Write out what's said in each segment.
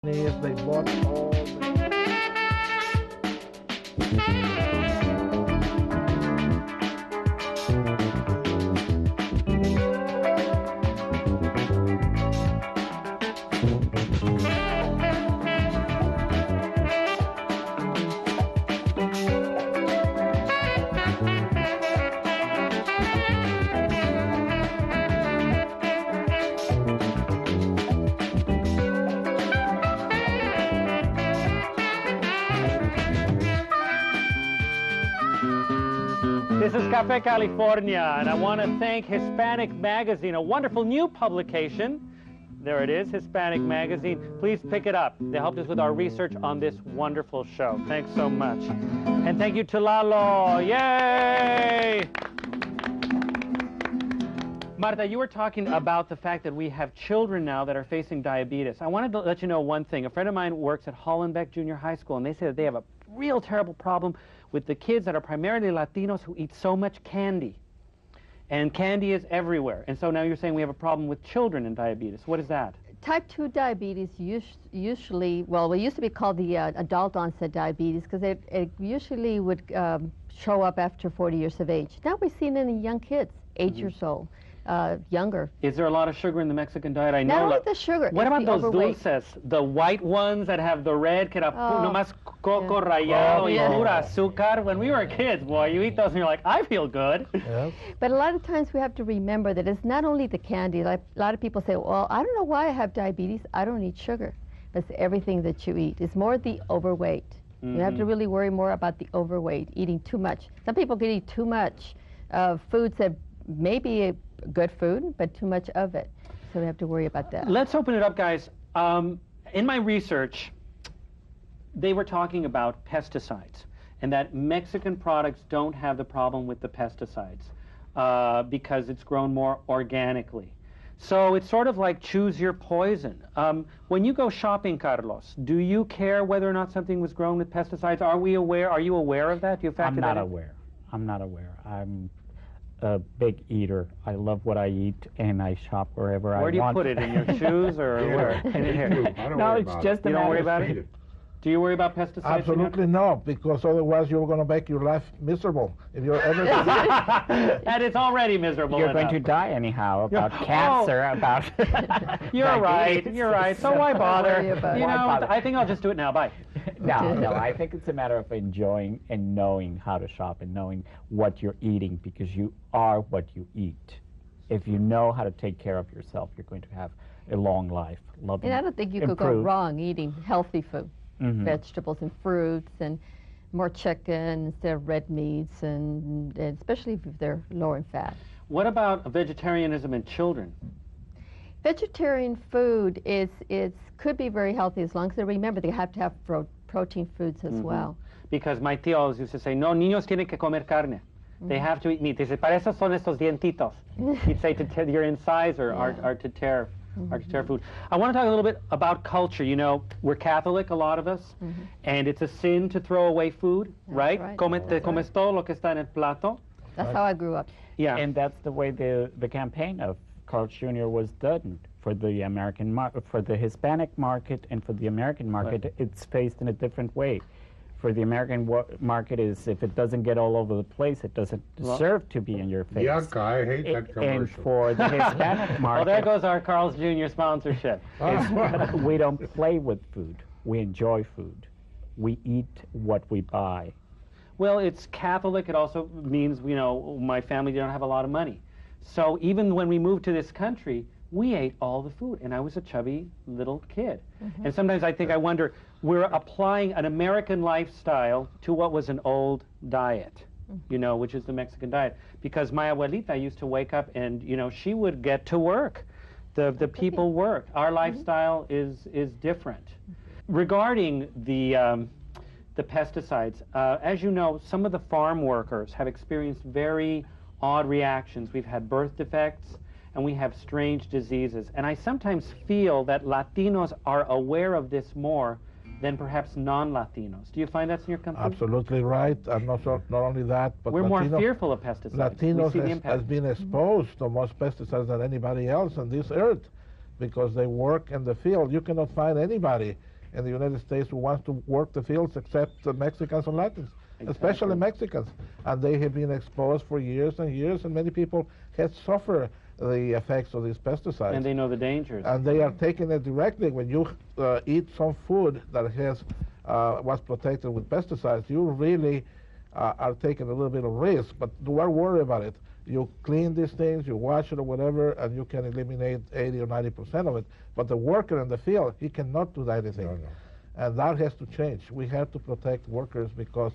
They bought all the... This is Café California, and I want to thank Hispanic Magazine, a wonderful new publication. There it is, Hispanic Magazine. Please pick it up. They helped us with our research on this wonderful show. Thanks so much. And thank you to Lalo. Yay! Marta, you were talking about the fact that we have children now that are facing diabetes. I wanted to let you know one thing. A friend of mine works at Hollenbeck Junior High School, and they say that they have a real terrible problem with the kids that are primarily Latinos who eat so much candy. And candy is everywhere. And so now you're saying we have a problem with children in diabetes. What is that? Type 2 diabetes usually, well, it used to be called the adult onset diabetes because it usually would show up after 40 years of age. Now we've seen it in young kids, 8 years old. Younger. Is there a lot of sugar in the Mexican diet? I know. Not only the sugar. What about those dulces? The white ones that have the red, que era nomás coco rallado y pura azúcar. When we were kids, boy, you eat those and you're like, I feel good. Yeah. But a lot of times we have to remember that it's not only the candy. Like a lot of people say, well, I don't know why I have diabetes. I don't eat sugar. It's everything that you eat. It's more the overweight. You have to really worry more about the overweight, eating too much. Some people can eat too much of foods that may be good food, but too much of it. So we have to worry about that. Let's open it up, guys. In my research, they were talking about pesticides and that Mexican products don't have the problem with the pesticides because it's grown more organically. So it's sort of like choose your poison. When you go shopping, Carlos, do you care whether or not something was grown with pesticides? Are you aware of that? Do you factor that in? I'm not aware. I'm a big eater. I love what I eat, and I shop wherever I want. Where do you put it? In your shoes or where? In here? No, it's just you don't worry about it? Do you worry about pesticides? Absolutely no, because otherwise you're going to make your life miserable. If you're ever... And it's already miserable You're enough. going to die anyhow, about cancer, about... You're right, you're right. So why bother? You know, I think I'll just do it now. Bye. No, I think it's a matter of enjoying and knowing how to shop and knowing what you're eating, because you are what you eat. If you know how to take care of yourself, you're going to have a long life. And I don't think you could go wrong eating healthy food. Vegetables and fruits and more chicken instead of red meats, and especially if they're low in fat. What about vegetarianism in children? Vegetarian food could be very healthy as long as they remember they have to have protein foods as well. Because my tío always used to say, no, niños tienen que comer carne. They have to eat meat. They say, para eso son estos dientitos. He'd say your incisor are to tear. Food. I want to talk a little bit about culture. You know, we're Catholic, a lot of us, and it's a sin to throw away food, right? Comes todo lo que está en el plato. That's how I grew up. Yeah, and that's the way the campaign of Carl's Jr. was done for the American for the Hispanic market, and for the American market, it's faced in a different way. For the American market is, if it doesn't get all over the place, it doesn't deserve to be in your face. Yuck, I hate that commercial. And for the Hispanic market... Well, there goes our Carl's Jr. sponsorship. We don't play with food. We enjoy food. We eat what we buy. Well, it's Catholic. It also means, you know, my family didn't have a lot of money. So even when we moved to this country, we ate all the food, and I was a chubby little kid. And sometimes I wonder, we're applying an American lifestyle to what was an old diet, you know, which is the Mexican diet. Because my abuelita used to wake up and, you know, she would get to work. The people worked. Our lifestyle is different. Regarding the pesticides, as you know, some of the farm workers have experienced very odd reactions. We've had birth defects, and we have strange diseases. And I sometimes feel that Latinos are aware of this more than perhaps non-Latinos. Do you find that's in your country? Absolutely right. And not only that, but we're more fearful of pesticides. Latinos has been exposed to more pesticides than anybody else on this earth because they work in the field. You cannot find anybody in the United States who wants to work the fields except the Mexicans and Latins, especially Mexicans. And they have been exposed for years and years, and many people have suffered the effects of these pesticides. And they know the dangers. And they are taking it directly. When you eat some food that has was protected with pesticides, you really are taking a little bit of risk, but don't worry about it. You clean these things, you wash it or whatever, and you can eliminate 80 or 90% of it. But the worker in the field, he cannot do anything. No. And that has to change. We have to protect workers because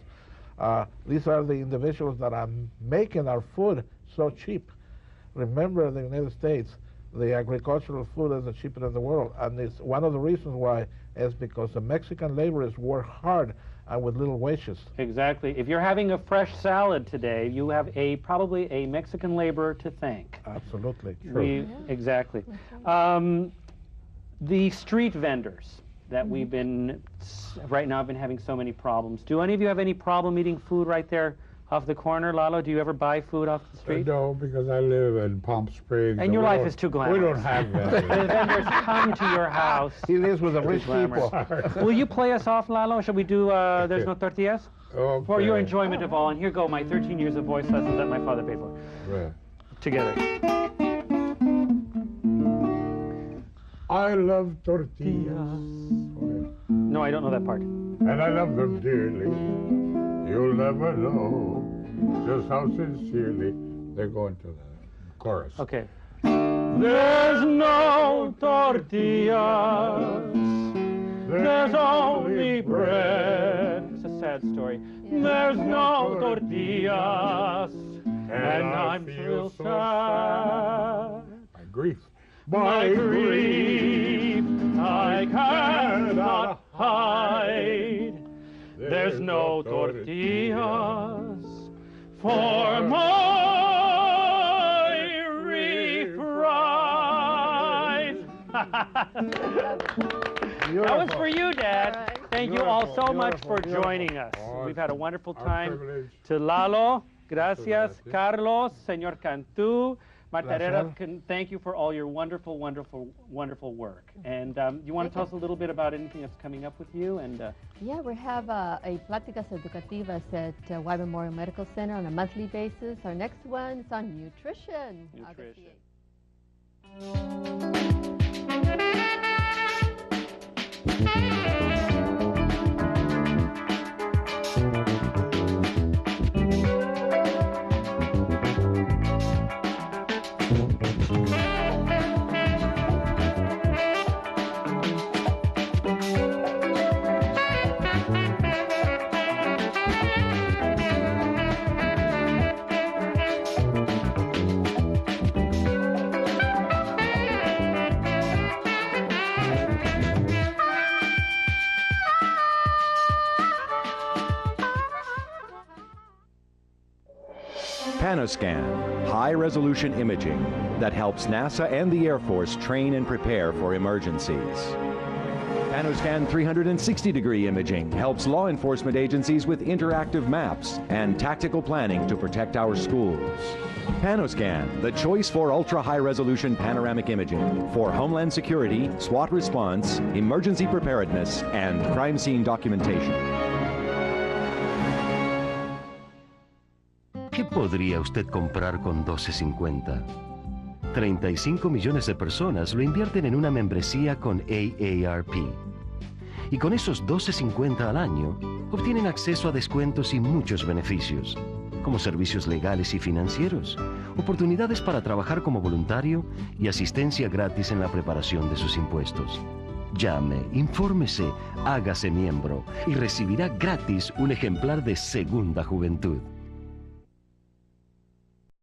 these are the individuals that are making our food so cheap. Remember, in the United States, the agricultural food is the cheapest in the world, and it's one of the reasons why is because the Mexican laborers work hard and with little wages. Exactly. If you're having a fresh salad today, you have probably a Mexican laborer to thank. Absolutely. Exactly. The street vendors that we've been, right now, I've been having so many problems. Do any of you have any problem eating food right there off the corner, Lalo? Do you ever buy food off the street? No, because I live in Palm Springs. And your life is too glamorous. We don't have that. The vendors come to your house. He lives with the rich people. Will you play us off, Lalo? Shall we do There's No Tortillas? Okay. For your enjoyment of all. And here go my 13 years of voice lessons that my father paid for. Right. Together. I love tortillas. No, I don't know that part. And I love them dearly. You'll never know just how sincerely they're going to the chorus. Okay. There's no tortillas. There's only bread. It's a sad story. There's no tortillas. And I'm still sad. My grief. My grief I cannot hide. There's no tortillas for my reprise. That was for you, Dad. Right. Thank you all so much for joining us. We've had a wonderful time. privilege. To Lalo, gracias. Carlos, Señor Cantú, Marta Herrera, thank you for all your wonderful, wonderful, wonderful work. And you want to tell us a little bit about anything that's coming up with you? And Yeah, we have a Pláticas Educativas at Y Memorial Medical Center on a monthly basis. Our next one is on nutrition. August the 8th. Panoscan, high-resolution imaging that helps NASA and the Air Force train and prepare for emergencies. Panoscan 360-degree imaging helps law enforcement agencies with interactive maps and tactical planning to protect our schools. Panoscan, the choice for ultra-high-resolution panoramic imaging for homeland security, SWAT response, emergency preparedness, and crime scene documentation. ¿Qué podría usted comprar con $12.50? 35 millones de personas lo invierten en una membresía con AARP. Y con esos $12.50 al año, obtienen acceso a descuentos y muchos beneficios, como servicios legales y financieros, oportunidades para trabajar como voluntario y asistencia gratis en la preparación de sus impuestos. Llame, infórmese, hágase miembro y recibirá gratis un ejemplar de Segunda Juventud.